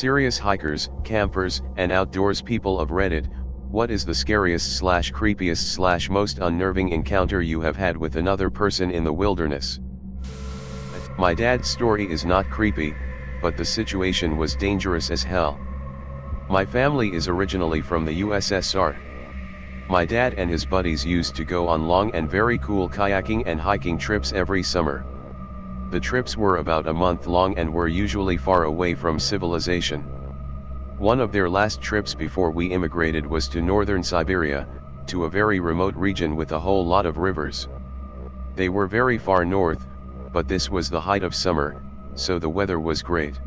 Serious hikers, campers, and outdoors people of Reddit, what is the scariest/creepiest/most unnerving encounter you have had with another person in the wilderness? My dad's story is not creepy, but the situation was dangerous as hell. My family is originally from the USSR. My dad and his buddies used to go on long and very cool kayaking and hiking trips every summer. The trips were about a month long and were usually far away from civilization. One of their last trips before we immigrated was to northern Siberia, to a very remote region with a whole lot of rivers. They were very far north, but this was the height of summer, so the weather was great.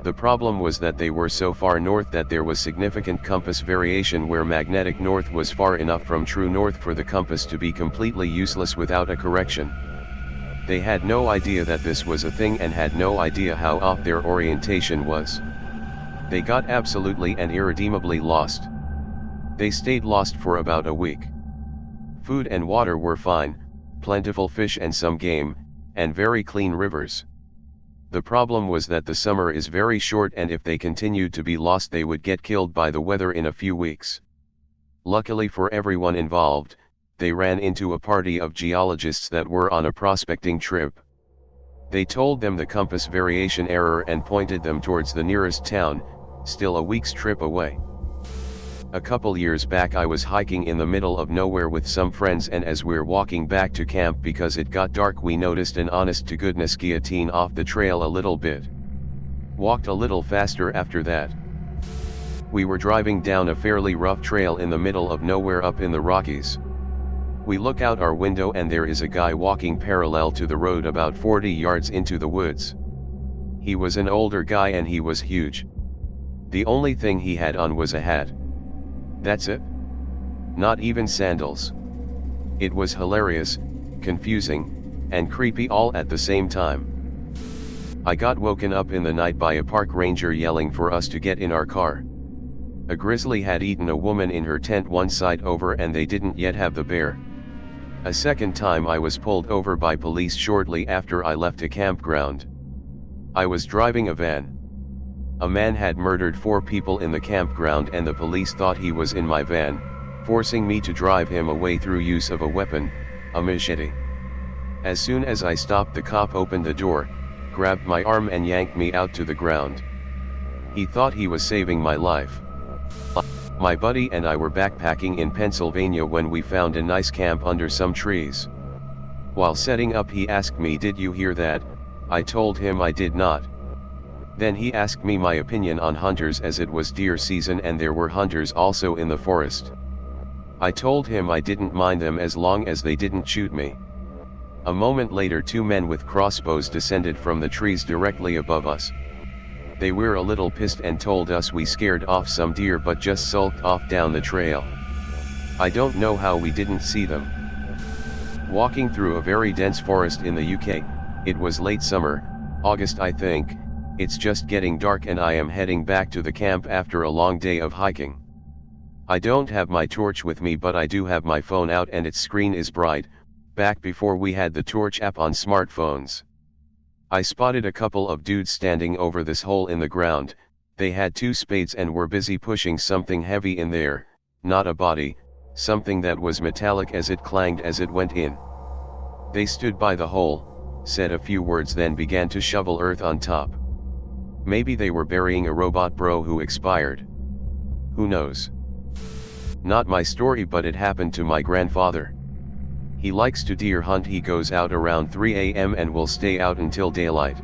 The problem was that they were so far north that there was significant compass variation where magnetic north was far enough from true north for the compass to be completely useless without a correction. They had no idea that this was a thing and had no idea how off their orientation was. They got absolutely and irredeemably lost. They stayed lost for about a week. Food and water were fine, plentiful fish and some game, and very clean rivers. The problem was that the summer is very short and if they continued to be lost they would get killed by the weather in a few weeks. Luckily for everyone involved, they ran into a party of geologists that were on a prospecting trip. They told them the compass variation error and pointed them towards the nearest town, still a week's trip away. A couple years back I was hiking in the middle of nowhere with some friends and as we're walking back to camp because it got dark we noticed an honest-to-goodness guillotine off the trail a little bit. Walked a little faster after that. We were driving down a fairly rough trail in the middle of nowhere up in the Rockies. We look out our window and there is a guy walking parallel to the road about 40 yards into the woods. He was an older guy and he was huge. The only thing he had on was a hat. That's it. Not even sandals. It was hilarious, confusing, and creepy all at the same time. I got woken up in the night by a park ranger yelling for us to get in our car. A grizzly had eaten a woman in her tent one side over and they didn't yet have the bear. A second time I was pulled over by police shortly after I left a campground. I was driving a van. A man had murdered 4 people in the campground and the police thought he was in my van, forcing me to drive him away through use of a weapon, a machete. As soon as I stopped the cop opened the door, grabbed my arm and yanked me out to the ground. He thought he was saving my life. My buddy and I were backpacking in Pennsylvania when we found a nice camp under some trees. While setting up he asked me, "Did you hear that?" I told him I did not. Then he asked me my opinion on hunters as it was deer season and there were hunters also in the forest. I told him I didn't mind them as long as they didn't shoot me. A moment later 2 men with crossbows descended from the trees directly above us. They were a little pissed and told us we scared off some deer but just sulked off down the trail. I don't know how we didn't see them. Walking through a very dense forest in the UK, it was late summer, August I think. It's just getting dark and I am heading back to the camp after a long day of hiking. I don't have my torch with me but I do have my phone out and its screen is bright, back before we had the torch app on smartphones. I spotted a couple of dudes standing over this hole in the ground. They had 2 spades and were busy pushing something heavy in there, not a body, something that was metallic as it clanged as it went in. They stood by the hole, said a few words then began to shovel earth on top. Maybe they were burying a robot bro who expired. Who knows? Not my story but it happened to my grandfather. He likes to deer hunt. He goes out around 3 a.m. and will stay out until daylight.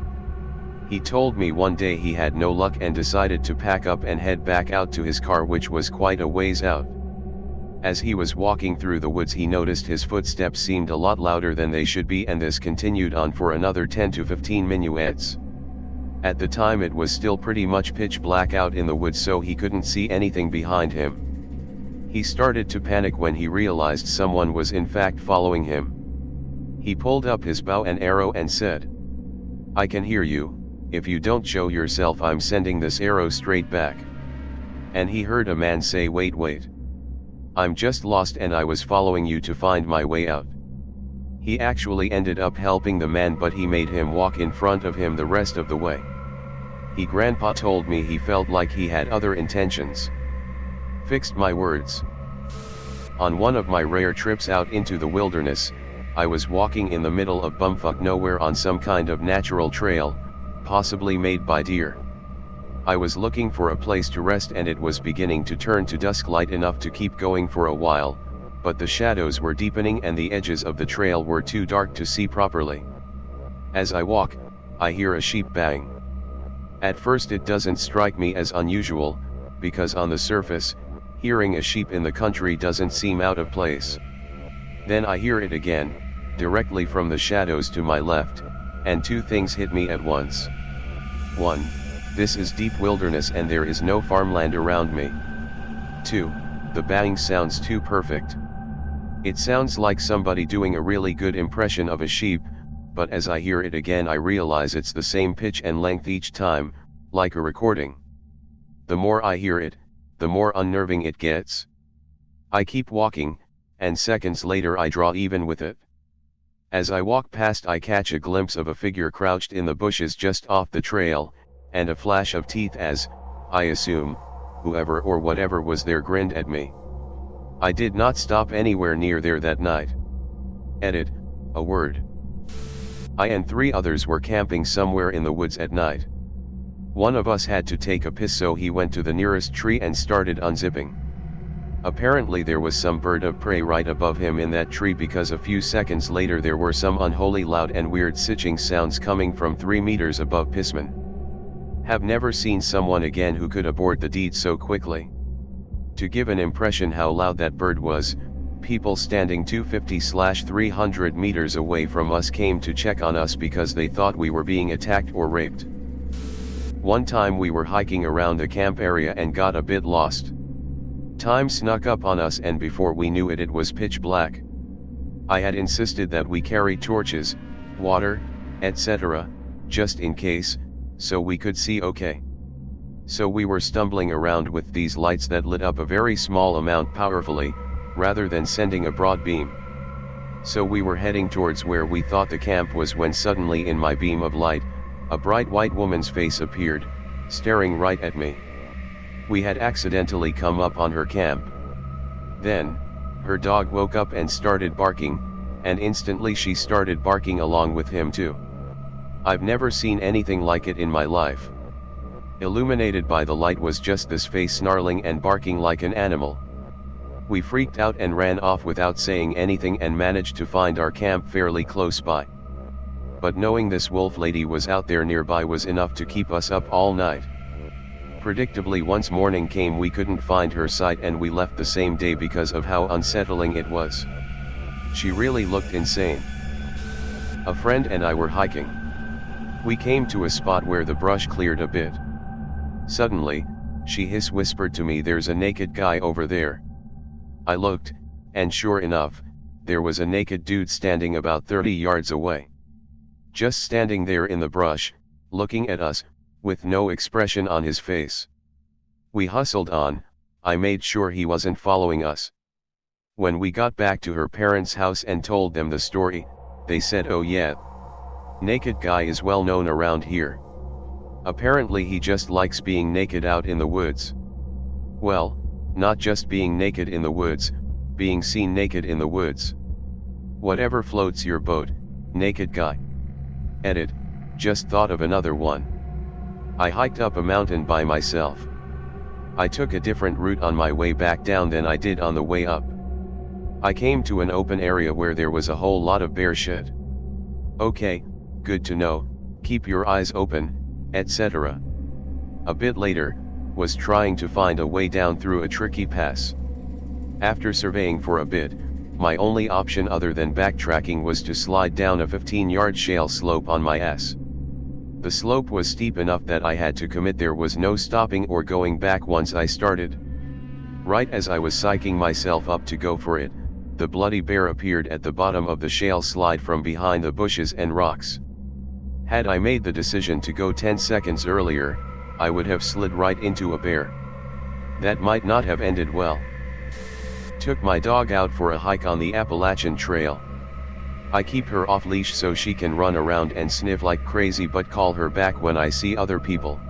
He told me one day he had no luck and decided to pack up and head back out to his car which was quite a ways out. As he was walking through the woods he noticed his footsteps seemed a lot louder than they should be and this continued on for another 10 to 15 minutes. At the time it was still pretty much pitch black out in the woods so he couldn't see anything behind him. He started to panic when he realized someone was in fact following him. He pulled up his bow and arrow and said, "I can hear you, if you don't show yourself I'm sending this arrow straight back." And he heard a man say, wait. "I'm just lost and I was following you to find my way out." He actually ended up helping the man but he made him walk in front of him the rest of the way. Grandpa told me he felt like he had other intentions. Fixed my words. On one of my rare trips out into the wilderness, I was walking in the middle of bumfuck nowhere on some kind of natural trail, possibly made by deer. I was looking for a place to rest and it was beginning to turn to dusk light enough to keep going for a while, but the shadows were deepening and the edges of the trail were too dark to see properly. As I walk, I hear a sheep baying. At first it doesn't strike me as unusual, because on the surface, hearing a sheep in the country doesn't seem out of place. Then I hear it again, directly from the shadows to my left, and two things hit me at once. 1. This is deep wilderness and there is no farmland around me. 2. The baying sounds too perfect. It sounds like somebody doing a really good impression of a sheep, but as I hear it again I realize it's the same pitch and length each time, like a recording. The more I hear it, the more unnerving it gets. I keep walking, and seconds later I draw even with it. As I walk past I catch a glimpse of a figure crouched in the bushes just off the trail, and a flash of teeth as, I assume, whoever or whatever was there grinned at me. I did not stop anywhere near there that night. Edit, a word. I and 3 others were camping somewhere in the woods at night. One of us had to take a piss, so he went to the nearest tree and started unzipping. Apparently there was some bird of prey right above him in that tree, because a few seconds later there were some unholy loud and weird sitching sounds coming from 3 meters above Pissman. Have never seen someone again who could abort the deed so quickly. To give an impression how loud that bird was, people standing 250-300 meters away from us came to check on us because they thought we were being attacked or raped. One time we were hiking around the camp area and got a bit lost. Time snuck up on us and before we knew it, it was pitch black. I had insisted that we carry torches, water, etc., just in case, so we could see okay. So we were stumbling around with these lights that lit up a very small amount powerfully, rather than sending a broad beam. So we were heading towards where we thought the camp was when suddenly in my beam of light, a bright white woman's face appeared, staring right at me. We had accidentally come up on her camp. Then, her dog woke up and started barking, and instantly she started barking along with him too. I've never seen anything like it in my life. Illuminated by the light was just this face snarling and barking like an animal. We freaked out and ran off without saying anything and managed to find our camp fairly close by. But knowing this wolf lady was out there nearby was enough to keep us up all night. Predictably, once morning came we couldn't find her sight and we left the same day because of how unsettling it was. She really looked insane. A friend and I were hiking. We came to a spot where the brush cleared a bit. Suddenly, she whispered to me, "There's a naked guy over there." I looked, and sure enough, there was a naked dude standing about 30 yards away. Just standing there in the brush, looking at us, with no expression on his face. We hustled on. I made sure he wasn't following us. When we got back to her parents' house and told them the story, they said, "Oh yeah, naked guy is well known around here. Apparently he just likes being naked out in the woods." Well, not just being naked in the woods, being seen naked in the woods. Whatever floats your boat, naked guy. Edit, just thought of another one. I hiked up a mountain by myself. I took a different route on my way back down than I did on the way up. I came to an open area where there was a whole lot of bear shit. Okay, good to know, keep your eyes open, etc. A bit later, was trying to find a way down through a tricky pass. After surveying for a bit, my only option other than backtracking was to slide down a 15-yard shale slope on my ass. The slope was steep enough that I had to commit. There was no stopping or going back once I started. Right as I was psyching myself up to go for it, the bloody bear appeared at the bottom of the shale slide from behind the bushes and rocks. Had I made the decision to go 10 seconds earlier, I would have slid right into a bear. That might not have ended well. Took my dog out for a hike on the Appalachian Trail. I keep her off leash so she can run around and sniff like crazy, but call her back when I see other people.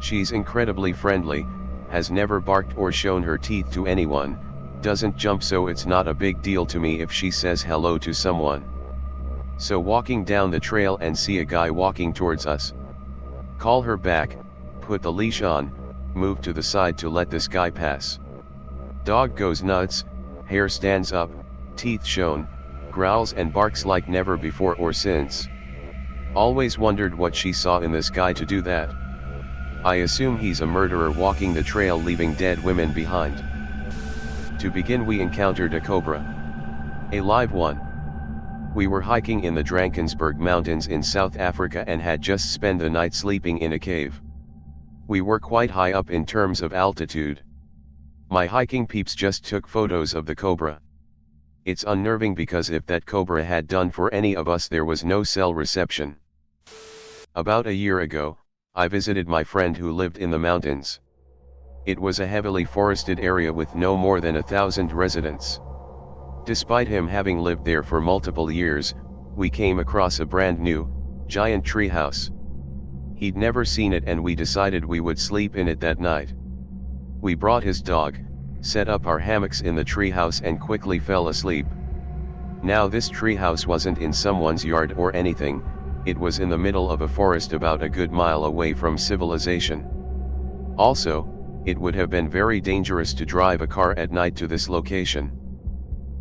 She's incredibly friendly, has never barked or shown her teeth to anyone, doesn't jump, so it's not a big deal to me if she says hello to someone. So walking down the trail and see a guy walking towards us. Call her back, put the leash on, move to the side to let this guy pass. Dog goes nuts, hair stands up, teeth shown, growls and barks like never before or since. Always wondered what she saw in this guy to do that. I assume he's a murderer walking the trail leaving dead women behind. To begin, we encountered a cobra. A live one. We were hiking in the Drakensberg Mountains in South Africa and had just spent the night sleeping in a cave. We were quite high up in terms of altitude. My hiking peeps just took photos of the cobra. It's unnerving because if that cobra had done for any of us, there was no cell reception. About a year ago, I visited my friend who lived in the mountains. It was a heavily forested area with no more than 1,000 residents. Despite him having lived there for multiple years, we came across a brand new, giant treehouse. He'd never seen it and we decided we would sleep in it that night. We brought his dog, set up our hammocks in the treehouse and quickly fell asleep. Now this treehouse wasn't in someone's yard or anything, it was in the middle of a forest about a good mile away from civilization. Also, it would have been very dangerous to drive a car at night to this location.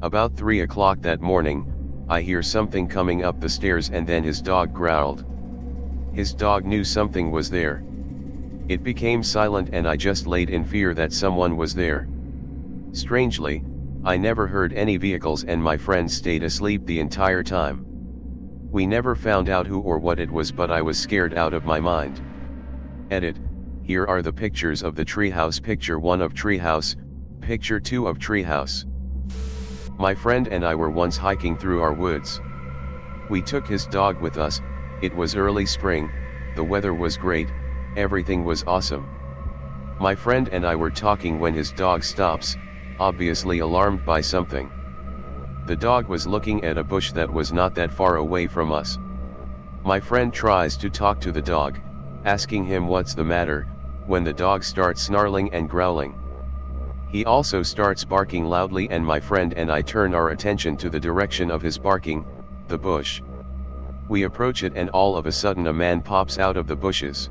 About 3 o'clock that morning, I hear something coming up the stairs and then his dog growled. His dog knew something was there. It became silent and I just laid in fear that someone was there. Strangely, I never heard any vehicles and my friend stayed asleep the entire time. We never found out who or what it was, but I was scared out of my mind. Edit. Here are the pictures of the treehouse. Picture 1 of treehouse, picture 2 of treehouse. My friend and I were once hiking through our woods. We took his dog with us. It was early spring, the weather was great, everything was awesome. My friend and I were talking when his dog stops, obviously alarmed by something. The dog was looking at a bush that was not that far away from us. My friend tries to talk to the dog, asking him what's the matter, when the dog starts snarling and growling. He also starts barking loudly and my friend and I turn our attention to the direction of his barking, the bush. We approach it and all of a sudden a man pops out of the bushes.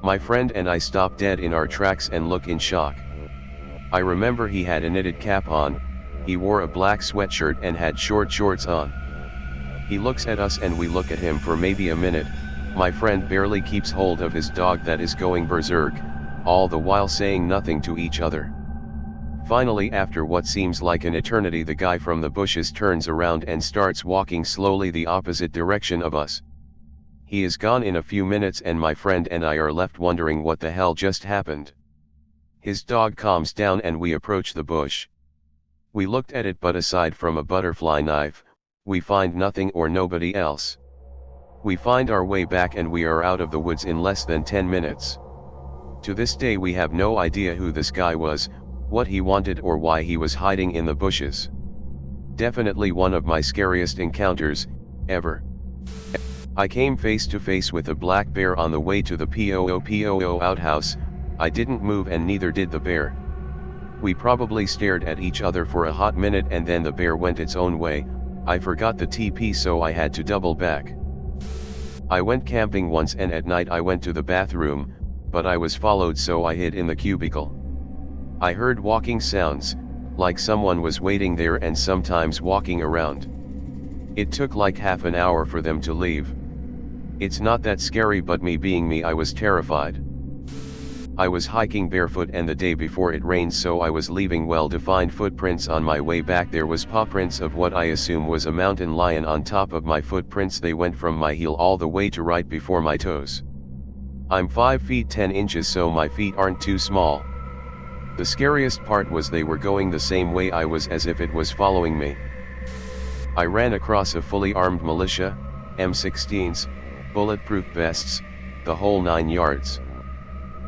My friend and I stop dead in our tracks and look in shock. I remember he had a knitted cap on, he wore a black sweatshirt and had short shorts on. He looks at us and we look at him for maybe a minute. My friend barely keeps hold of his dog that is going berserk, all the while saying nothing to each other. Finally, after what seems like an eternity, the guy from the bushes turns around and starts walking slowly the opposite direction of us. He is gone in a few minutes and my friend and I are left wondering what the hell just happened. His dog calms down and we approach the bush. We looked at it, but aside from a butterfly knife, we find nothing or nobody else. We find our way back and we are out of the woods in less than 10 minutes. To this day we have no idea who this guy was, what he wanted or why he was hiding in the bushes. Definitely one of my scariest encounters, ever. I came face to face with a black bear on the way to the POO outhouse. I didn't move and neither did the bear. We probably stared at each other for a hot minute and then the bear went its own way. I forgot the TP so I had to double back. I went camping once and at night I went to the bathroom, but I was followed so I hid in the cubicle. I heard walking sounds, like someone was waiting there and sometimes walking around. It took like half an hour for them to leave. It's not that scary, but me being me, I was terrified. I was hiking barefoot and the day before it rained, so I was leaving well-defined footprints on my way back. There was paw prints of what I assume was a mountain lion on top of my footprints. They went from my heel all the way to right before my toes. I'm 5 feet 10 inches, so my feet aren't too small. The scariest part was they were going the same way I was, as if it was following me. I ran across a fully armed militia, M16s, bulletproof vests, the whole 9 yards.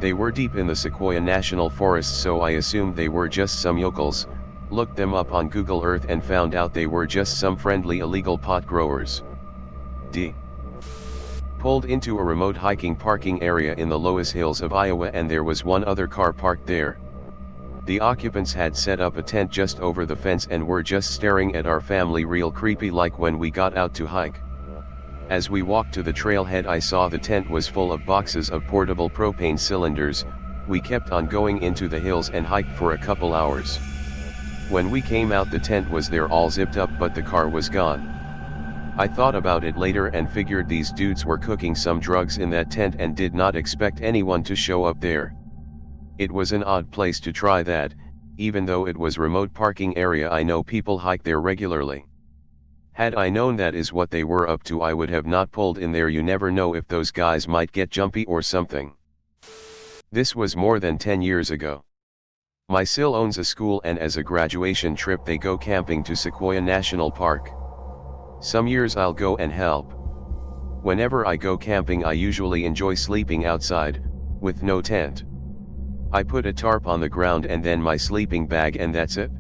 They were deep in the Sequoia National Forest, so I assumed they were just some yokels, looked them up on Google Earth and found out they were just some friendly illegal pot growers. Pulled into a remote hiking parking area in the Loess Hills of Iowa, and there was one other car parked there. The occupants had set up a tent just over the fence and were just staring at our family real creepy, like when we got out to hike. As we walked to the trailhead, I saw the tent was full of boxes of portable propane cylinders. We kept on going into the hills and hiked for a couple hours. When we came out, the tent was there all zipped up, but the car was gone. I thought about it later and figured these dudes were cooking some drugs in that tent and did not expect anyone to show up there. It was an odd place to try that, even though it was remote parking area. I know people hike there regularly. Had I known that is what they were up to, I would have not pulled in there. You never know if those guys might get jumpy or something. This was more than 10 years ago. My sil owns a school, and as a graduation trip they go camping to Sequoia National Park. Some years I'll go and help. Whenever I go camping, I usually enjoy sleeping outside, with no tent. I put a tarp on the ground and then my sleeping bag, and that's it.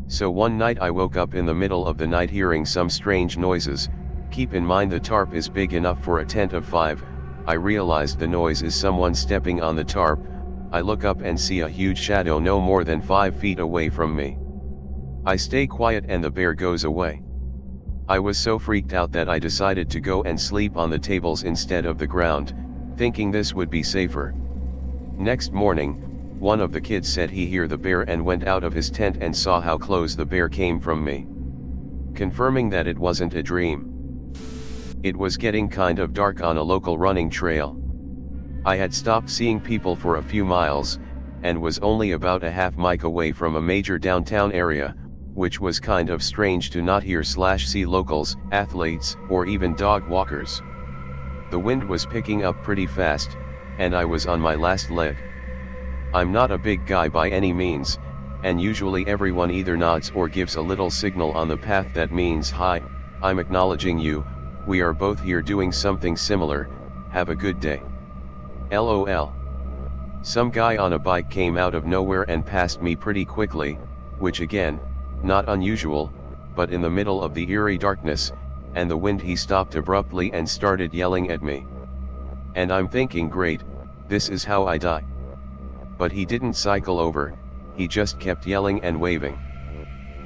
So one night I woke up in the middle of the night hearing some strange noises. Keep in mind the tarp is big enough for a tent of 5. I realized the noise is someone stepping on the tarp. I look up and see a huge shadow no more than 5 feet away from me. I stay quiet and the bear goes away. I was so freaked out that I decided to go and sleep on the tables instead of the ground, thinking this would be safer. Next morning, one of the kids said he heard the bear and went out of his tent and saw how close the bear came from me, confirming that it wasn't a dream. It was getting kind of dark on a local running trail. I had stopped seeing people for a few miles, and was only about a half mile away from a major downtown area, which was kind of strange to not hear/see locals, athletes, or even dog walkers. The wind was picking up pretty fast, and I was on my last leg. I'm not a big guy by any means, and usually everyone either nods or gives a little signal on the path that means, "Hi, I'm acknowledging you, we are both here doing something similar, have a good day." LOL. Some guy on a bike came out of nowhere and passed me pretty quickly, which again, not unusual, but in the middle of the eerie darkness, and the wind, he stopped abruptly and started yelling at me. And I'm thinking, great, this is how I die. But he didn't cycle over, he just kept yelling and waving.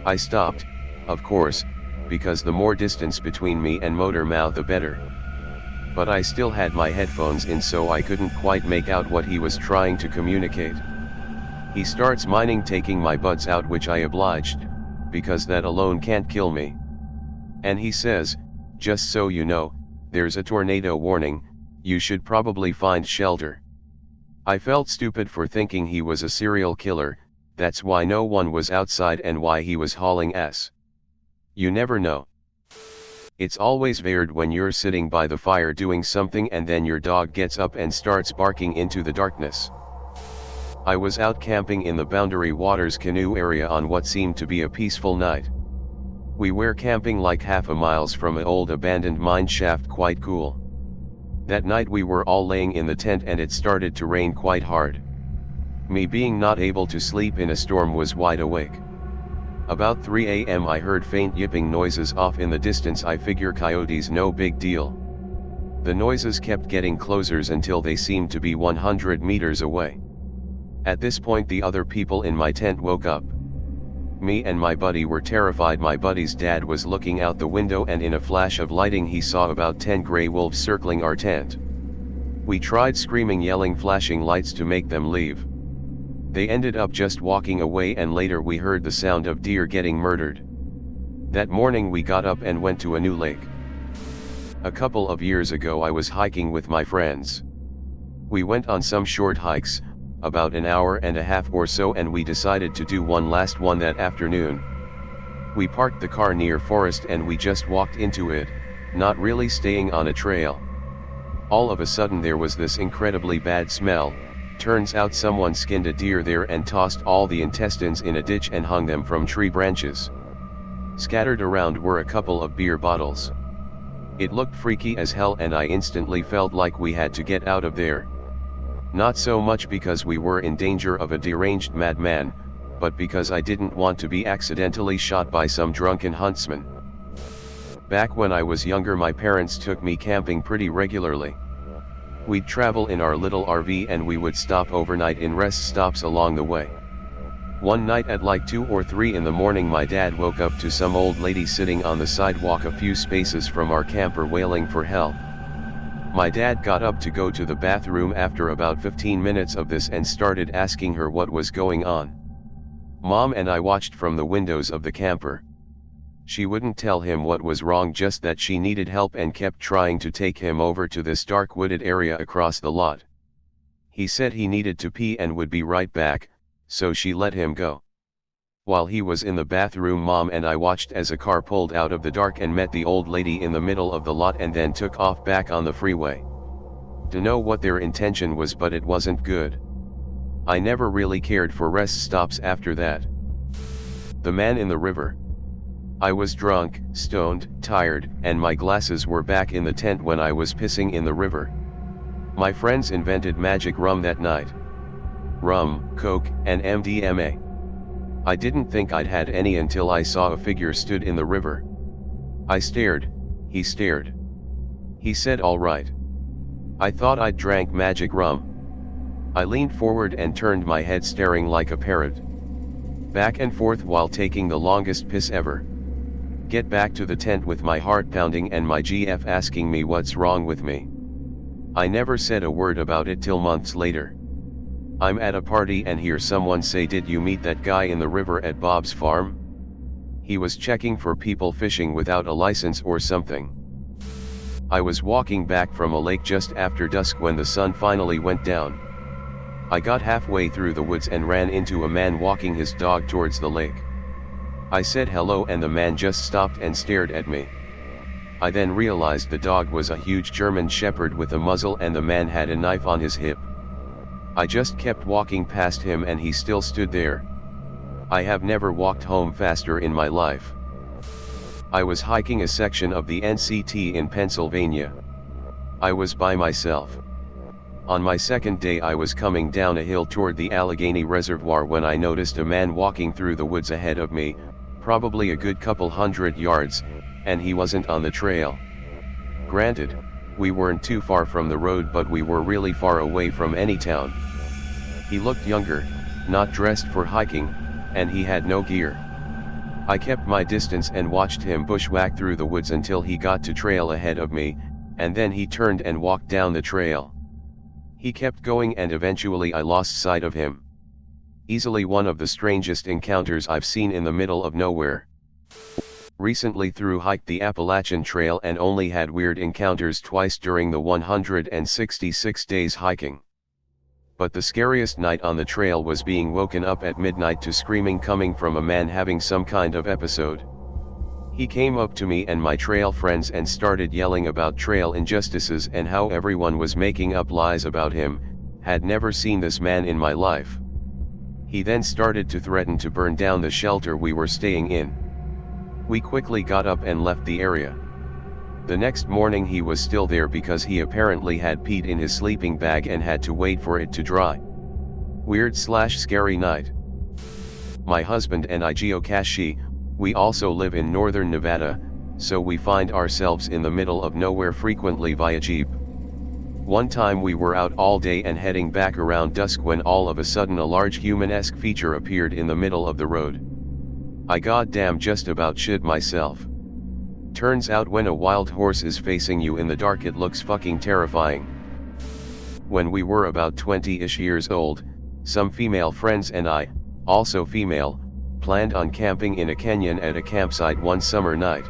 I stopped, of course, because the more distance between me and motor mouth the better. But I still had my headphones in, so I couldn't quite make out what he was trying to communicate. He starts whining, taking my buds out, which I obliged, because that alone can't kill me. And he says, "Just so you know, there's a tornado warning, you should probably find shelter." I felt stupid for thinking he was a serial killer. That's why no one was outside and why he was hauling ass. You never know. It's always weird when you're sitting by the fire doing something and then your dog gets up and starts barking into the darkness. I was out camping in the Boundary Waters canoe area on what seemed to be a peaceful night. We were camping like half a mile from an old abandoned mine shaft, quite cool. That night we were all laying in the tent and it started to rain quite hard. Me, being not able to sleep in a storm, was wide awake. About 3 a.m. I heard faint yipping noises off in the distance. I figure coyotes, no big deal. The noises kept getting closer until they seemed to be 100 meters away. At this point the other people in my tent woke up. Me and my buddy were terrified. My buddy's dad was looking out the window and in a flash of lighting he saw about 10 gray wolves circling our tent. We tried screaming, yelling, flashing lights to make them leave. They ended up just walking away, and later we heard the sound of deer getting murdered. That morning we got up and went to a new lake. A couple of years ago I was hiking with my friends. We went on some short hikes, about an hour and a half or so, and we decided to do one last one that afternoon. We parked the car near forest and we just walked into it, not really staying on a trail. All of a sudden there was this incredibly bad smell. Turns out someone skinned a deer there and tossed all the intestines in a ditch and hung them from tree branches. Scattered around were a couple of beer bottles. It looked freaky as hell and I instantly felt like we had to get out of there. Not so much because we were in danger of a deranged madman, but because I didn't want to be accidentally shot by some drunken huntsman. Back when I was younger, my parents took me camping pretty regularly. We'd travel in our little RV and we would stop overnight in rest stops along the way. One night at like 2 or 3 in the morning, my dad woke up to some old lady sitting on the sidewalk a few spaces from our camper wailing for help. My dad got up to go to the bathroom after about 15 minutes of this and started asking her what was going on. Mom and I watched from the windows of the camper. She wouldn't tell him what was wrong, just that she needed help, and kept trying to take him over to this dark wooded area across the lot. He said he needed to pee and would be right back, so she let him go. While he was in the bathroom, Mom and I watched as a car pulled out of the dark and met the old lady in the middle of the lot and then took off back on the freeway. Dunno what their intention was, but it wasn't good. I never really cared for rest stops after that. The man in the river. I was drunk, stoned, tired, and my glasses were back in the tent when I was pissing in the river. My friends invented magic rum that night. Rum, coke, and MDMA. I didn't think I'd had any until I saw a figure stood in the river. I stared, he stared. He said, "All right." I thought I'd drank magic rum. I leaned forward and turned my head, staring like a parrot. Back and forth while taking the longest piss ever. Get back to the tent with my heart pounding and my GF asking me what's wrong with me. I never said a word about it till months later. I'm at a party and hear someone say, "Did you meet that guy in the river at Bob's farm? He was checking for people fishing without a license or something." I was walking back from a lake just after dusk when the sun finally went down. I got halfway through the woods and ran into a man walking his dog towards the lake. I said hello and the man just stopped and stared at me. I then realized the dog was a huge German Shepherd with a muzzle and the man had a knife on his hip. I just kept walking past him and he still stood there. I have never walked home faster in my life. I was hiking a section of the NCT in Pennsylvania. I was by myself. On my second day I was coming down a hill toward the Allegheny Reservoir when I noticed a man walking through the woods ahead of me, probably a good couple hundred yards, and he wasn't on the trail. Granted, we weren't too far from the road, but we were really far away from any town. He looked younger, not dressed for hiking, and he had no gear. I kept my distance and watched him bushwhack through the woods until he got to trail ahead of me, and then he turned and walked down the trail. He kept going and eventually I lost sight of him. Easily one of the strangest encounters I've seen in the middle of nowhere. Recently hiked the Appalachian Trail and only had weird encounters twice during the 166 days hiking. But the scariest night on the trail was being woken up at midnight to screaming coming from a man having some kind of episode. He came up to me and my trail friends and started yelling about trail injustices and how everyone was making up lies about him. Had never seen this man in my life. He then started to threaten to burn down the shelter we were staying in. We quickly got up and left the area. The next morning he was still there because he apparently had peed in his sleeping bag and had to wait for it to dry. Weird/scary night. My husband and I geocache. We also live in northern Nevada, so we find ourselves in the middle of nowhere frequently via Jeep. One time we were out all day and heading back around dusk when all of a sudden a large human-esque feature appeared in the middle of the road. I goddamn just about shit myself. Turns out when a wild horse is facing you in the dark it looks fucking terrifying. When we were about 20-ish years old, some female friends and I, also female, planned on camping in a canyon at a campsite one summer night.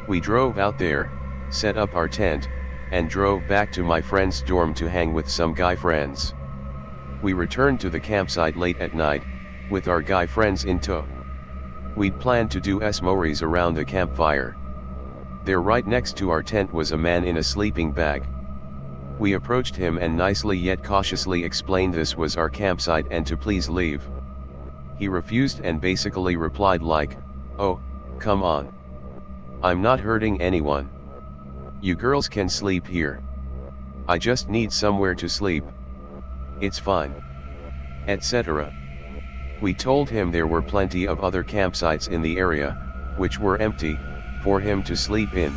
We drove out there, set up our tent, and drove back to my friend's dorm to hang with some guy friends. We returned to the campsite late at night, with our guy friends in tow. We'd planned to do s'mores around the campfire. There right next to our tent was a man in a sleeping bag. We approached him and nicely yet cautiously explained this was our campsite and to please leave. He refused and basically replied like, "Oh, come on. I'm not hurting anyone. You girls can sleep here. I just need somewhere to sleep. It's fine." Etc. We told him there were plenty of other campsites in the area, which were empty, for him to sleep in.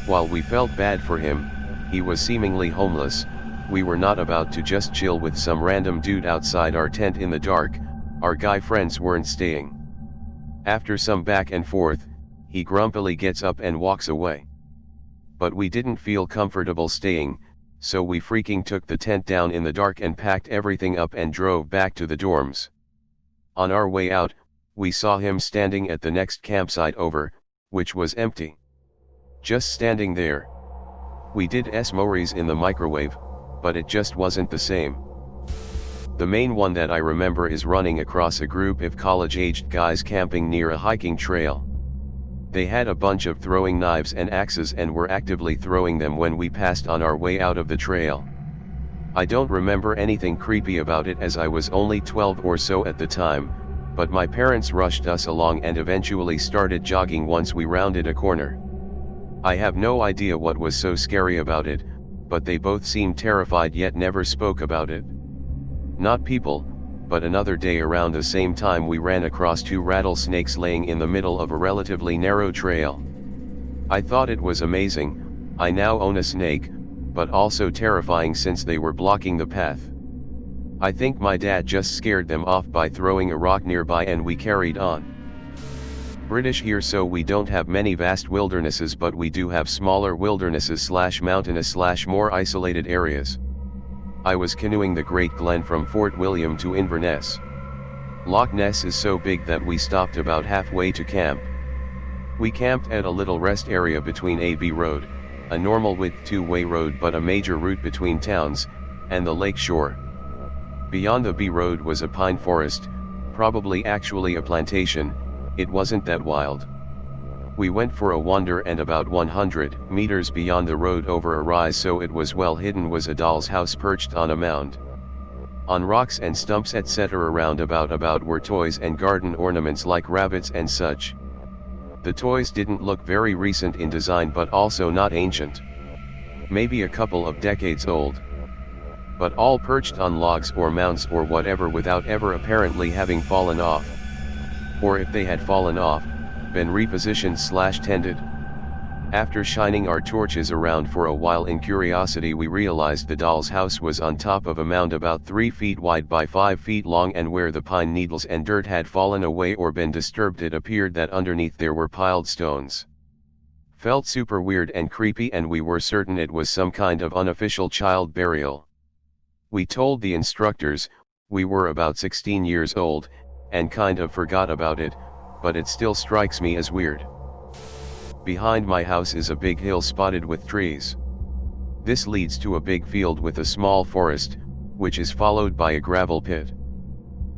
While we felt bad for him, he was seemingly homeless. We were not about to just chill with some random dude outside our tent in the dark. Our guy friends weren't staying. After some back and forth, he grumpily gets up and walks away. But we didn't feel comfortable staying, so we freaking took the tent down in the dark and packed everything up and drove back to the dorms. On our way out, we saw him standing at the next campsite over, which was empty. Just standing there. We did s'mores in the microwave, but it just wasn't the same. The main one that I remember is running across a group of college-aged guys camping near a hiking trail. They had a bunch of throwing knives and axes and were actively throwing them when we passed on our way out of the trail. I don't remember anything creepy about it as I was only 12 or so at the time, but my parents rushed us along and eventually started jogging once we rounded a corner. I have no idea what was so scary about it, but they both seemed terrified yet never spoke about it. Not people, but another day around the same time we ran across 2 rattlesnakes laying in the middle of a relatively narrow trail. I thought it was amazing. I now own a snake, but also terrifying since they were blocking the path. I think my dad just scared them off by throwing a rock nearby and we carried on. British here, so we don't have many vast wildernesses, but we do have smaller wildernesses / mountainous / more isolated areas. I was canoeing the Great Glen from Fort William to Inverness. Loch Ness is so big that we stopped about halfway to camp. We camped at a little rest area between A-B Road, a normal width 2-way road but a major route between towns, and the lake shore. Beyond the B Road was a pine forest, probably actually a plantation. It wasn't that wild. We went for a wander and about 100 meters beyond the road over a rise so it was well hidden was a doll's house perched on a mound. On rocks and stumps etc. around about were toys and garden ornaments like rabbits and such. The toys didn't look very recent in design but also not ancient. Maybe a couple of decades old. But all perched on logs or mounds or whatever without ever apparently having fallen off. Or if they had fallen off, been repositioned / tended. After shining our torches around for a while in curiosity, we realized the doll's house was on top of a mound about 3 feet wide by 5 feet long, and where the pine needles and dirt had fallen away or been disturbed it appeared that underneath there were piled stones. Felt super weird and creepy, and we were certain it was some kind of unofficial child burial. We told the instructors, we were about 16 years old, and kind of forgot about it, but it still strikes me as weird. Behind my house is a big hill spotted with trees. This leads to a big field with a small forest, which is followed by a gravel pit.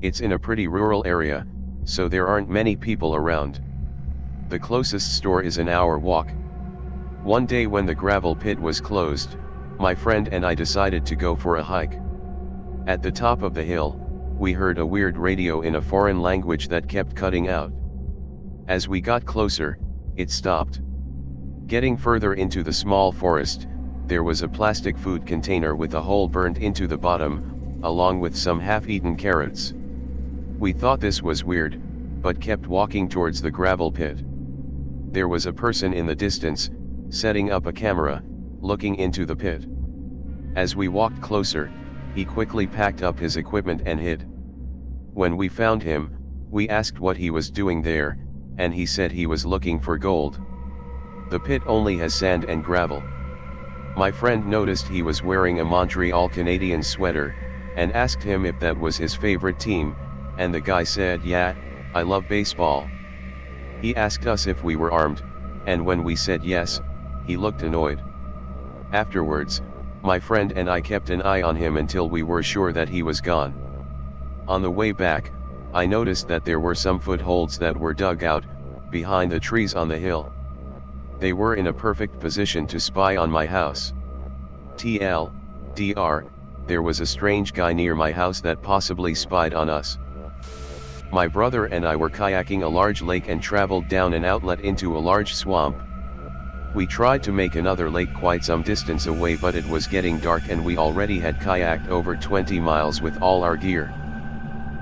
It's in a pretty rural area, so there aren't many people around. The closest store is an hour walk. One day when the gravel pit was closed, my friend and I decided to go for a hike. At the top of the hill, we heard a weird radio in a foreign language that kept cutting out. As we got closer, it stopped. Getting further into the small forest, there was a plastic food container with a hole burned into the bottom, along with some half-eaten carrots. We thought this was weird, but kept walking towards the gravel pit. There was a person in the distance, setting up a camera, looking into the pit. As we walked closer, he quickly packed up his equipment and hid. When we found him, we asked what he was doing there, and he said he was looking for gold. The pit only has sand and gravel. My friend noticed he was wearing a Montreal Canadiens sweater, and asked him if that was his favorite team, and the guy said, "Yeah, I love baseball." He asked us if we were armed, and when we said yes, he looked annoyed. Afterwards, my friend and I kept an eye on him until we were sure that he was gone. On the way back, I noticed that there were some footholds that were dug out, behind the trees on the hill. They were in a perfect position to spy on my house. TLDR, there was a strange guy near my house that possibly spied on us. My brother and I were kayaking a large lake and traveled down an outlet into a large swamp. We tried to make another lake quite some distance away, but it was getting dark and we already had kayaked over 20 miles with all our gear.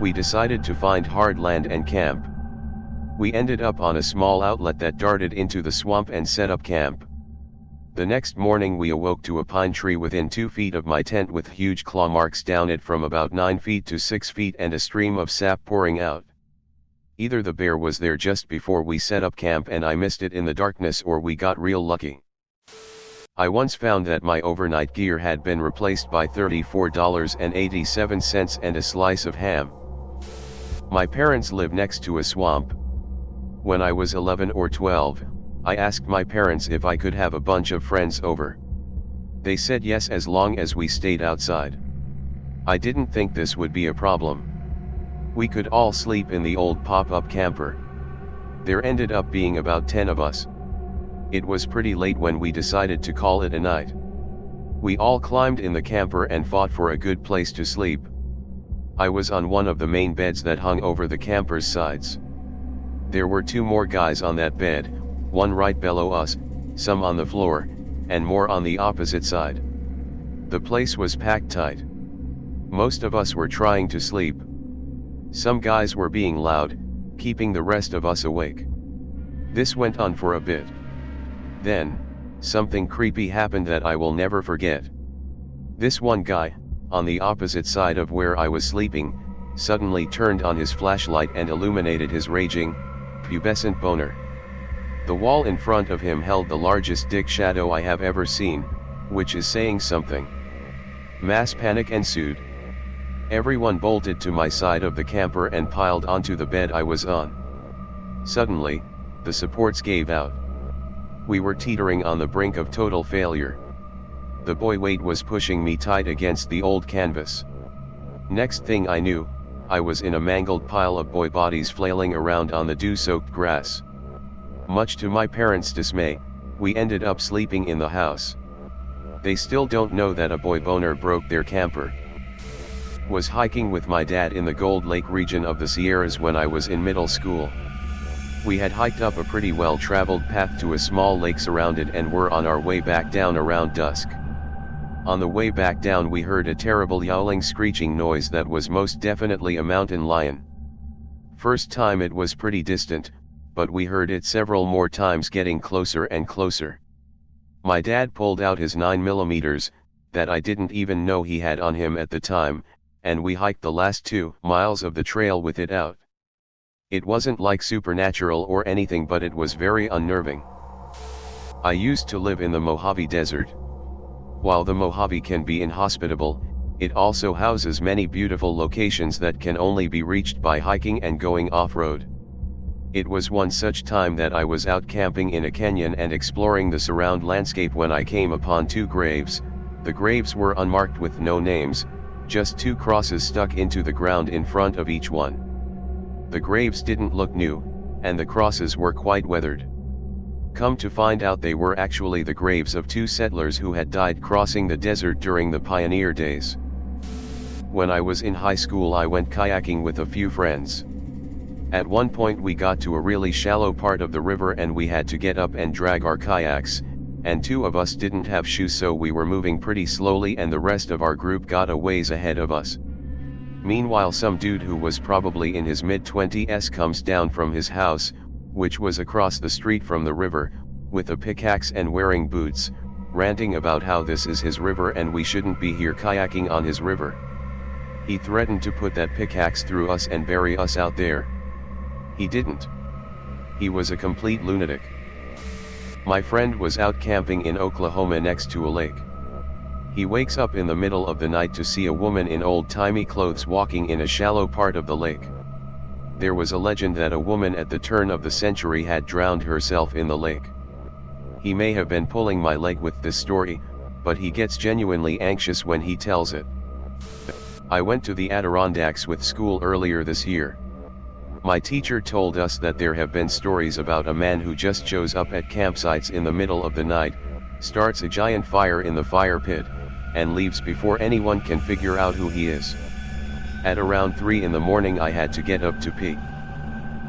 We decided to find hard land and camp. We ended up on a small outlet that darted into the swamp and set up camp. The next morning we awoke to a pine tree within 2 feet of my tent with huge claw marks down it from about 9 feet to 6 feet and a stream of sap pouring out. Either the bear was there just before we set up camp and I missed it in the darkness, or we got real lucky. I once found that my overnight gear had been replaced by $34.87 and a slice of ham. My parents live next to a swamp. When I was 11 or 12, I asked my parents if I could have a bunch of friends over. They said yes as long as we stayed outside. I didn't think this would be a problem. We could all sleep in the old pop-up camper. There ended up being about 10 of us. It was pretty late when we decided to call it a night. We all climbed in the camper and fought for a good place to sleep. I was on one of the main beds that hung over the camper's sides. There were 2 more guys on that bed, one right below us, some on the floor, and more on the opposite side. The place was packed tight. Most of us were trying to sleep. Some guys were being loud, keeping the rest of us awake. This went on for a bit. Then, something creepy happened that I will never forget. This one guy, on the opposite side of where I was sleeping, suddenly turned on his flashlight and illuminated his raging, pubescent boner. The wall in front of him held the largest dick shadow I have ever seen, which is saying something. Mass panic ensued. Everyone bolted to my side of the camper and piled onto the bed I was on. Suddenly, the supports gave out. We were teetering on the brink of total failure. The boy weight was pushing me tight against the old canvas. Next thing I knew, I was in a mangled pile of boy bodies flailing around on the dew-soaked grass. Much to my parents' dismay, we ended up sleeping in the house. They still don't know that a boy boner broke their camper. Was hiking with my dad in the Gold Lake region of the Sierras when I was in middle school. We had hiked up a pretty well-traveled path to a small lake surrounded and were on our way back down around dusk. On the way back down we heard a terrible yowling, screeching noise that was most definitely a mountain lion. First time it was pretty distant, but we heard it several more times getting closer and closer. My dad pulled out his 9mm, that I didn't even know he had on him at the time, and we hiked the last 2 miles of the trail with it out. It wasn't like supernatural or anything, but it was very unnerving. I used to live in the Mojave Desert. While the Mojave can be inhospitable, it also houses many beautiful locations that can only be reached by hiking and going off-road. It was one such time that I was out camping in a canyon and exploring the surround landscape when I came upon 2 graves. The graves were unmarked with no names, just 2 crosses stuck into the ground in front of each one. The graves didn't look new, and the crosses were quite weathered. Come to find out, they were actually the graves of 2 settlers who had died crossing the desert during the pioneer days. When I was in high school I went kayaking with a few friends. At one point we got to a really shallow part of the river and we had to get up and drag our kayaks, and 2 of us didn't have shoes, so we were moving pretty slowly and the rest of our group got a ways ahead of us. Meanwhile some dude who was probably in his mid-20s comes down from his house, which was across the street from the river, with a pickaxe and wearing boots, ranting about how this is his river and we shouldn't be here kayaking on his river. He threatened to put that pickaxe through us and bury us out there. He didn't. He was a complete lunatic. My friend was out camping in Oklahoma next to a lake. He wakes up in the middle of the night to see a woman in old-timey clothes walking in a shallow part of the lake. There was a legend that a woman at the turn of the century had drowned herself in the lake. He may have been pulling my leg with this story, but he gets genuinely anxious when he tells it. I went to the Adirondacks with school earlier this year. My teacher told us that there have been stories about a man who just shows up at campsites in the middle of the night, starts a giant fire in the fire pit, and leaves before anyone can figure out who he is. At around 3 in the morning I had to get up to pee.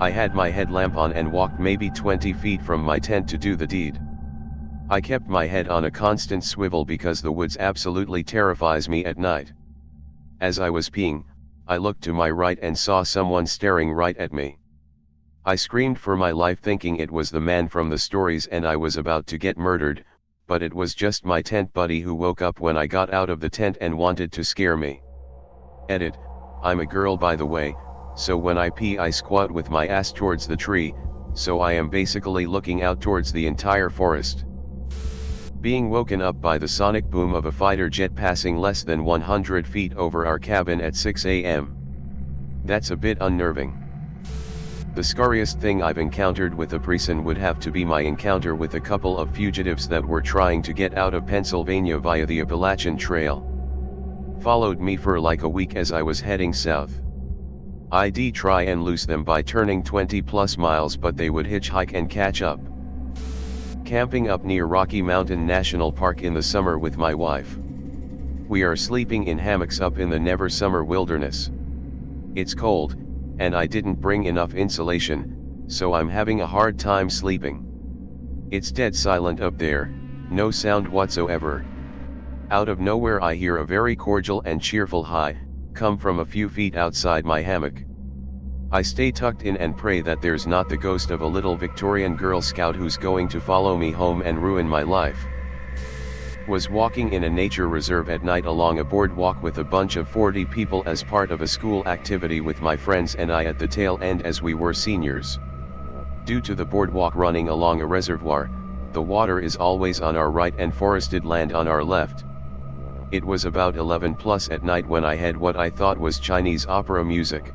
I had my headlamp on and walked maybe 20 feet from my tent to do the deed. I kept my head on a constant swivel because the woods absolutely terrifies me at night. As I was peeing, I looked to my right and saw someone staring right at me. I screamed for my life thinking it was the man from the stories and I was about to get murdered, but it was just my tent buddy who woke up when I got out of the tent and wanted to scare me. Edit, I'm a girl by the way, so when I pee I squat with my ass towards the tree, so I am basically looking out towards the entire forest. Being woken up by the sonic boom of a fighter jet passing less than 100 feet over our cabin at 6 a.m. That's a bit unnerving. The scariest thing I've encountered with a person would have to be my encounter with a couple of fugitives that were trying to get out of Pennsylvania via the Appalachian Trail. Followed me for like a week as I was heading south. I'd try and lose them by turning 20 plus miles, but they would hitchhike and catch up. Camping up near Rocky Mountain National Park in the summer with my wife. We are sleeping in hammocks up in the never summer wilderness. It's cold, and I didn't bring enough insulation, so I'm having a hard time sleeping. It's dead silent up there, no sound whatsoever. Out of nowhere I hear a very cordial and cheerful hi, come from a few feet outside my hammock. I stay tucked in and pray that there's not the ghost of a little Victorian Girl Scout who's going to follow me home and ruin my life. Was walking in a nature reserve at night along a boardwalk with a bunch of 40 people as part of a school activity with my friends and I at the tail end as we were seniors. Due to the boardwalk running along a reservoir, the water is always on our right and forested land on our left. It was about 11 plus at night when I had what I thought was Chinese opera music.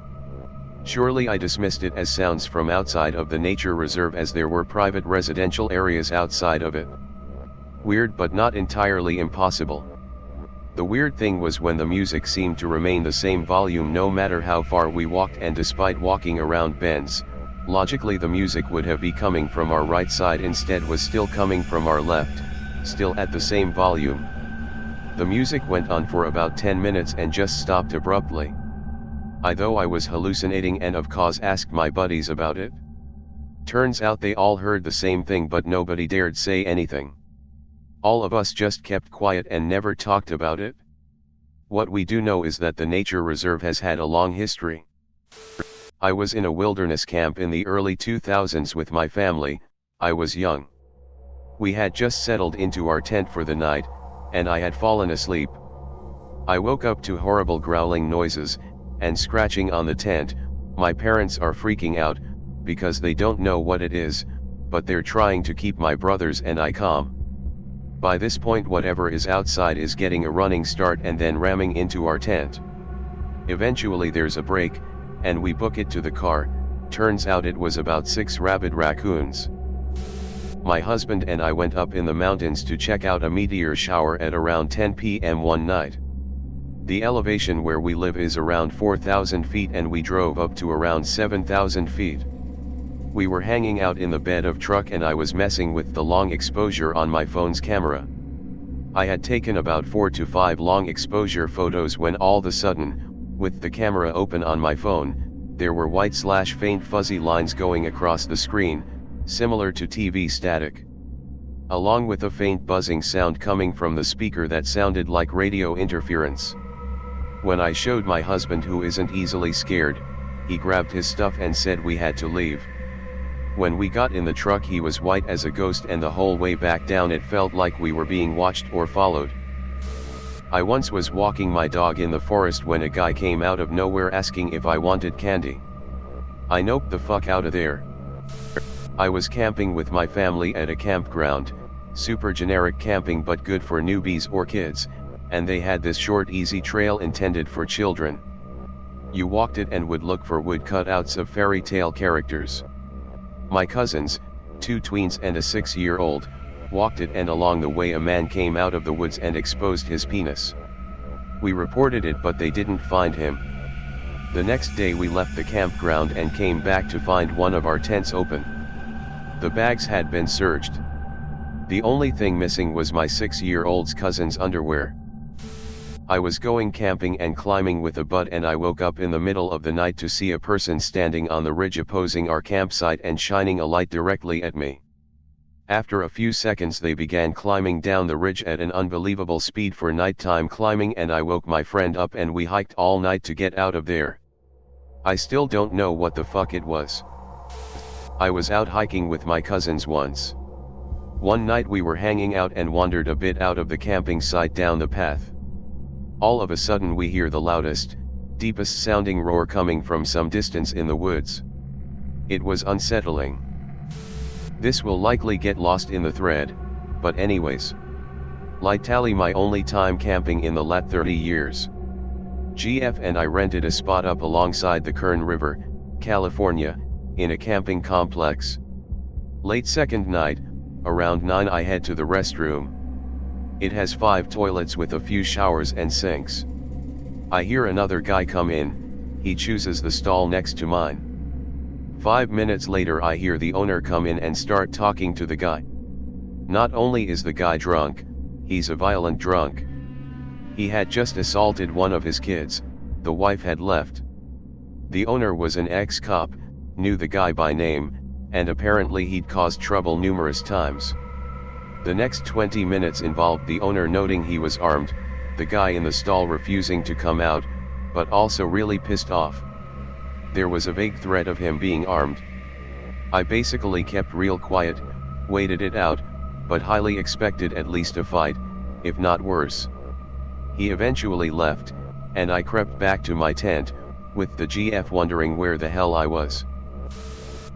Surely I dismissed it as sounds from outside of the nature reserve as there were private residential areas outside of it. Weird but not entirely impossible. The weird thing was when the music seemed to remain the same volume no matter how far we walked, and despite walking around bends, logically the music would have been coming from our right side, instead was still coming from our left, still at the same volume. The music went on for about 10 minutes and just stopped abruptly. Though I was hallucinating and of course asked my buddies about it. Turns out they all heard the same thing but nobody dared say anything. All of us just kept quiet and never talked about it. What we do know is that the nature reserve has had a long history. I was in a wilderness camp in the early 2000s with my family. I was young. We had just settled into our tent for the night, and I had fallen asleep. I woke up to horrible growling noises, and scratching on the tent. My parents are freaking out, because they don't know what it is, but they're trying to keep my brothers and I calm. By this point whatever is outside is getting a running start and then ramming into our tent. Eventually there's a break, and we book it to the car. Turns out it was about 6 rabid raccoons. My husband and I went up in the mountains to check out a meteor shower at around 10 p.m. one night. The elevation where we live is around 4,000 feet and we drove up to around 7,000 feet. We were hanging out in the bed of truck and I was messing with the long exposure on my phone's camera. I had taken about 4 to 5 long exposure photos when all of a sudden, with the camera open on my phone, there were white/faint fuzzy lines going across the screen, similar to TV static. Along with a faint buzzing sound coming from the speaker that sounded like radio interference. When I showed my husband, who isn't easily scared, he grabbed his stuff and said we had to leave. When we got in the truck he was white as a ghost and the whole way back down it felt like we were being watched or followed. I once was walking my dog in the forest when a guy came out of nowhere asking if I wanted candy. I noped the fuck out of there. I was camping with my family at a campground, super generic camping but good for newbies or kids, and they had this short easy trail intended for children. You walked it and would look for wood cutouts of fairy tale characters. My cousins, 2 tweens and a 6-year-old, walked it, and along the way a man came out of the woods and exposed his penis. We reported it but they didn't find him. The next day we left the campground and came back to find one of our tents open. The bags had been searched. The only thing missing was my 6-year-old's cousin's underwear. I was going camping and climbing with a bud and I woke up in the middle of the night to see a person standing on the ridge opposing our campsite and shining a light directly at me. After a few seconds they began climbing down the ridge at an unbelievable speed for nighttime climbing, and I woke my friend up and we hiked all night to get out of there. I still don't know what the fuck it was. I was out hiking with my cousins once. One night we were hanging out and wandered a bit out of the camping site down the path. All of a sudden we hear the loudest, deepest sounding roar coming from some distance in the woods. It was unsettling. This will likely get lost in the thread, but anyways. Light tally my only time camping in the lat 30 years. GF and I rented a spot up alongside the Kern River, California, in a camping complex. Late second night, around 9 I head to the restroom. It has 5 toilets with a few showers and sinks. I hear another guy come in, he chooses the stall next to mine. 5 minutes later I hear the owner come in and start talking to the guy. Not only is the guy drunk, he's a violent drunk. He had just assaulted one of his kids, the wife had left. The owner was an ex-cop, knew the guy by name, and apparently he'd caused trouble numerous times. The next 20 minutes involved the owner noting he was armed, the guy in the stall refusing to come out, but also really pissed off. There was a vague threat of him being armed. I basically kept real quiet, waited it out, but highly expected at least a fight, if not worse. He eventually left, and I crept back to my tent, with the GF wondering where the hell I was.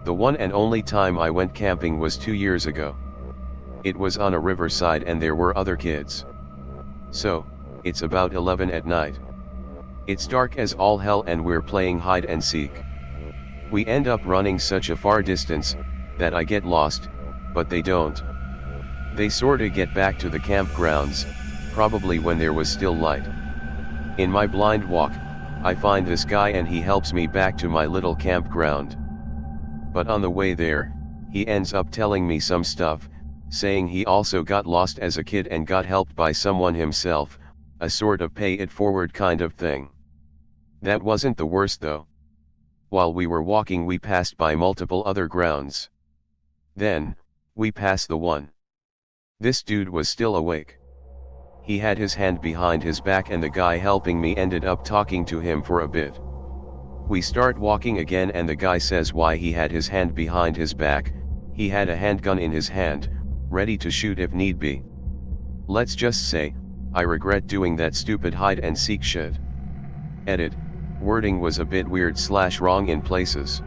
The one and only time I went camping was 2 years ago. It was on a riverside and there were other kids. So, it's about 11 at night. It's dark as all hell and we're playing hide and seek. We end up running such a far distance, that I get lost, but they don't. They sorta get back to the campgrounds, probably when there was still light. In my blind walk, I find this guy and he helps me back to my little campground. But on the way there, he ends up telling me some stuff, saying he also got lost as a kid and got helped by someone himself, a sort of pay it forward kind of thing. That wasn't the worst though. While we were walking we passed by multiple other grounds. Then, we passed the one. This dude was still awake. He had his hand behind his back and the guy helping me ended up talking to him for a bit. We start walking again and the guy says why he had his hand behind his back, he had a handgun in his hand, ready to shoot if need be. Let's just say, I regret doing that stupid hide and seek shit. Edit, wording was a bit weird/wrong in places.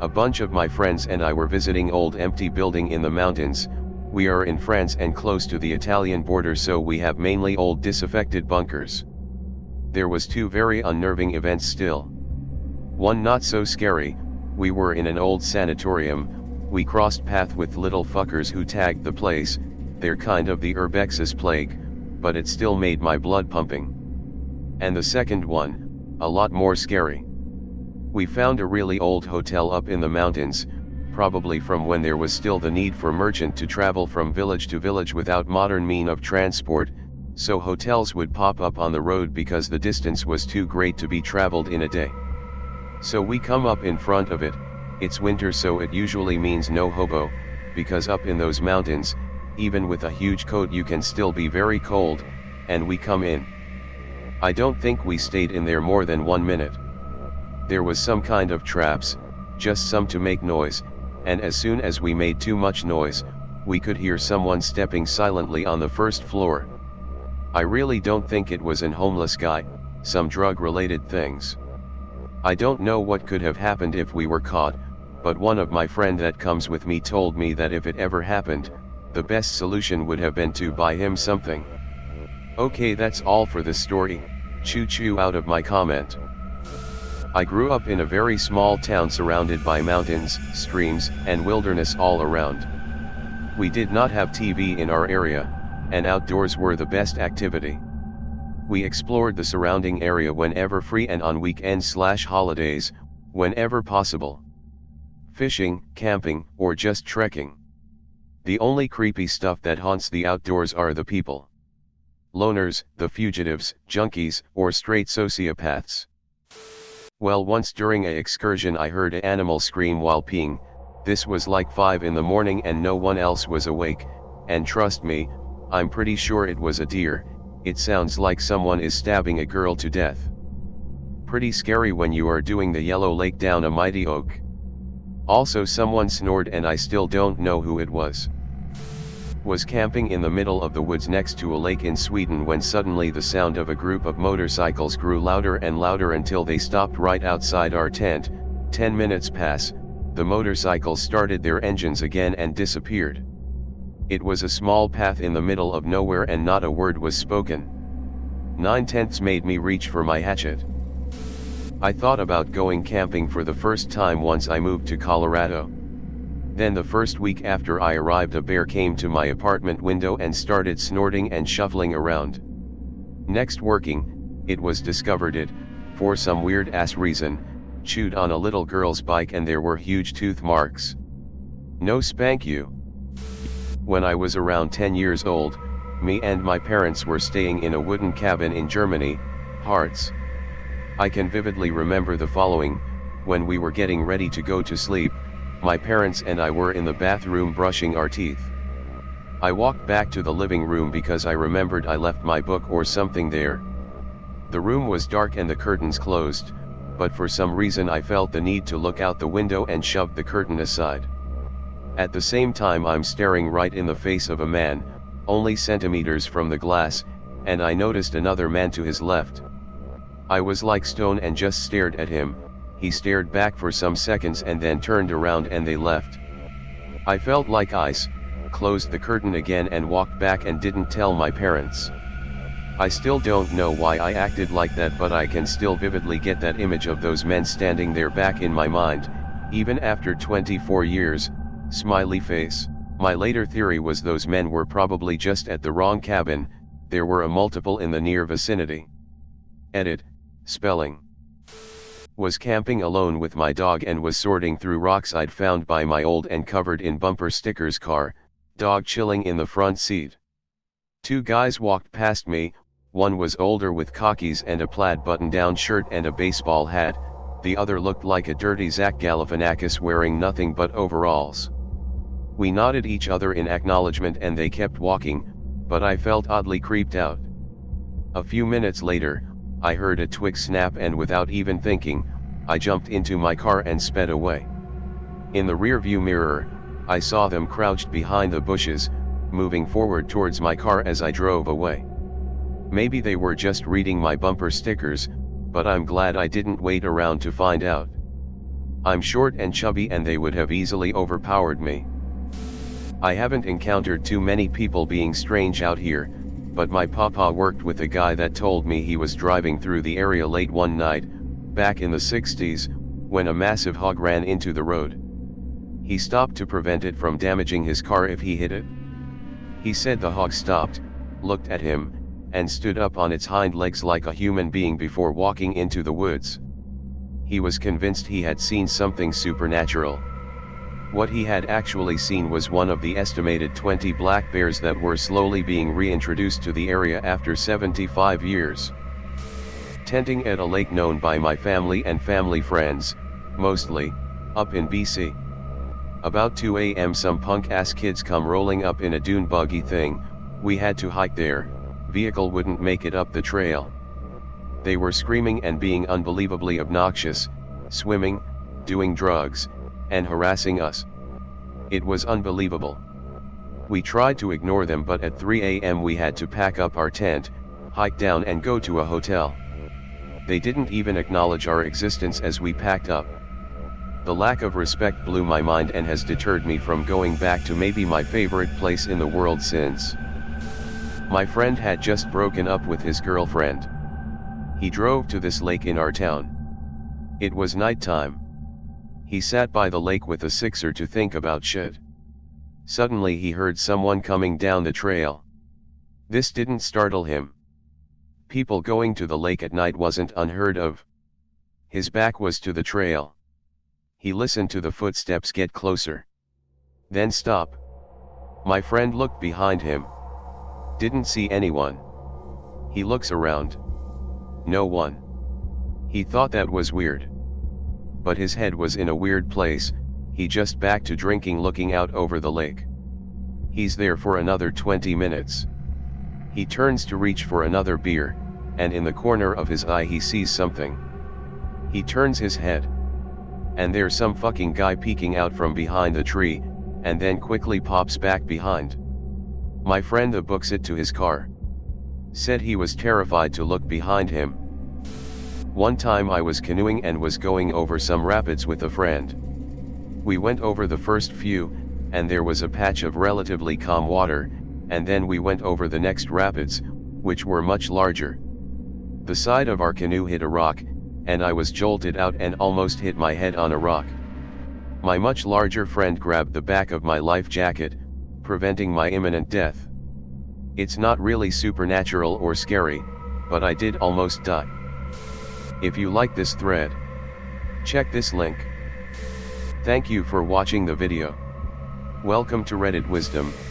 A bunch of my friends and I were visiting old empty building in the mountains. We are in France and close to the Italian border, so we have mainly old disaffected bunkers. There was 2 very unnerving events still. One not so scary, we were in an old sanatorium, we crossed path with little fuckers who tagged the place, they're kind of the urbex's plague, but it still made my blood pumping. And the second one, a lot more scary. We found a really old hotel up in the mountains, probably from when there was still the need for merchant to travel from village to village without modern mean of transport, so hotels would pop up on the road because the distance was too great to be traveled in a day. So we come up in front of it, it's winter so it usually means no hobo, because up in those mountains, even with a huge coat you can still be very cold, and we come in. I don't think we stayed in there more than 1 minute. There was some kind of traps, just some to make noise, and as soon as we made too much noise, we could hear someone stepping silently on the first floor. I really don't think it was an homeless guy, some drug-related things. I don't know what could have happened if we were caught, but one of my friend that comes with me told me that if it ever happened, the best solution would have been to buy him something. Okay, that's all for this story, choo-choo out of my comment. I grew up in a very small town surrounded by mountains, streams, and wilderness all around. We did not have TV in our area, and outdoors were the best activity. We explored the surrounding area whenever free and on weekends/holidays, whenever possible. Fishing, camping, or just trekking. The only creepy stuff that haunts the outdoors are the people. Loners, the fugitives, junkies, or straight sociopaths. Well, once during an excursion I heard an animal scream while peeing. This was like 5 in the morning and no one else was awake, and trust me, I'm pretty sure it was a deer. It sounds like someone is stabbing a girl to death. Pretty scary when you are doing the yellow lake down a mighty oak. Also someone snored and I still don't know who it was. Was camping in the middle of the woods next to a lake in Sweden when suddenly the sound of a group of motorcycles grew louder and louder until they stopped right outside our tent. 10 minutes pass, the motorcycles started their engines again and disappeared. It was a small path in the middle of nowhere and not a word was spoken. 9/10 made me reach for my hatchet. I thought about going camping for the first time once I moved to Colorado. Then the first week after I arrived, a bear came to my apartment window and started snorting and shuffling around. Next working, it was discovered it, for some weird ass reason, chewed on a little girl's bike and there were huge tooth marks. No spank you. When I was around 10 years old, me and my parents were staying in a wooden cabin in Germany, Harz. I can vividly remember the following: when we were getting ready to go to sleep, my parents and I were in the bathroom brushing our teeth. I walked back to the living room because I remembered I left my book or something there. The room was dark and the curtains closed, but for some reason I felt the need to look out the window and shoved the curtain aside. At the same time I'm staring right in the face of a man, only centimeters from the glass, and I noticed another man to his left. I was like stone and just stared at him. He stared back for some seconds and then turned around and they left. I felt like ice, closed the curtain again and walked back and didn't tell my parents. I still don't know why I acted like that, but I can still vividly get that image of those men standing there back in my mind, even after 24 years, smiley face. My later theory was those men were probably just at the wrong cabin, there were a multiple in the near vicinity. Edit, spelling. Was camping alone with my dog and was sorting through rocks I'd found by my old and covered in bumper stickers car, dog chilling in the front seat. Two guys walked past me, one was older with khakis and a plaid button-down shirt and a baseball hat, the other looked like a dirty Zach Galifianakis wearing nothing but overalls. We nodded each other in acknowledgement and they kept walking, but I felt oddly creeped out. A few minutes later, I heard a twig snap and without even thinking, I jumped into my car and sped away. In the rearview mirror, I saw them crouched behind the bushes, moving forward towards my car as I drove away. Maybe they were just reading my bumper stickers, but I'm glad I didn't wait around to find out. I'm short and chubby and they would have easily overpowered me. I haven't encountered too many people being strange out here, but my papa worked with a guy that told me he was driving through the area late one night, back in the 60s, when a massive hog ran into the road. He stopped to prevent it from damaging his car if he hit it. He said the hog stopped, looked at him, and stood up on its hind legs like a human being before walking into the woods. He was convinced he had seen something supernatural. What he had actually seen was one of the estimated 20 black bears that were slowly being reintroduced to the area after 75 years. Tenting at a lake known by my family and family friends, mostly, up in BC. About 2 a.m. some punk-ass kids come rolling up in a dune buggy thing. We had to hike there, vehicle wouldn't make it up the trail. They were screaming and being unbelievably obnoxious, swimming, doing drugs, and harassing us. It was unbelievable. We tried to ignore them, but at 3 a.m. we had to pack up our tent, hike down and go to a hotel. They didn't even acknowledge our existence as we packed up. The lack of respect blew my mind and has deterred me from going back to maybe my favorite place in the world since. My friend had just broken up with his girlfriend. He drove to this lake in our town. It was nighttime. He sat by the lake with a sixer to think about shit. Suddenly he heard someone coming down the trail. This didn't startle him. People going to the lake at night wasn't unheard of. His back was to the trail. He listened to the footsteps get closer. Then stop. My friend looked behind him. Didn't see anyone. He looks around. No one. He thought that was weird. But his head was in a weird place, he just back to drinking looking out over the lake. He's there for another 20 minutes. He turns to reach for another beer, and in the corner of his eye he sees something. He turns his head. and there's some fucking guy peeking out from behind the tree, and then quickly pops back behind. My friend books it to his car. Said he was terrified to look behind him. One time I was canoeing and was going over some rapids with a friend. We went over the first few, and there was a patch of relatively calm water, and then we went over the next rapids, which were much larger. The side of our canoe hit a rock, and I was jolted out and almost hit my head on a rock. My much larger friend grabbed the back of my life jacket, preventing my imminent death. It's not really supernatural or scary, but I did almost die. If you like this thread, check this link. Thank you for watching the video. Welcome to Reddit Wisdom.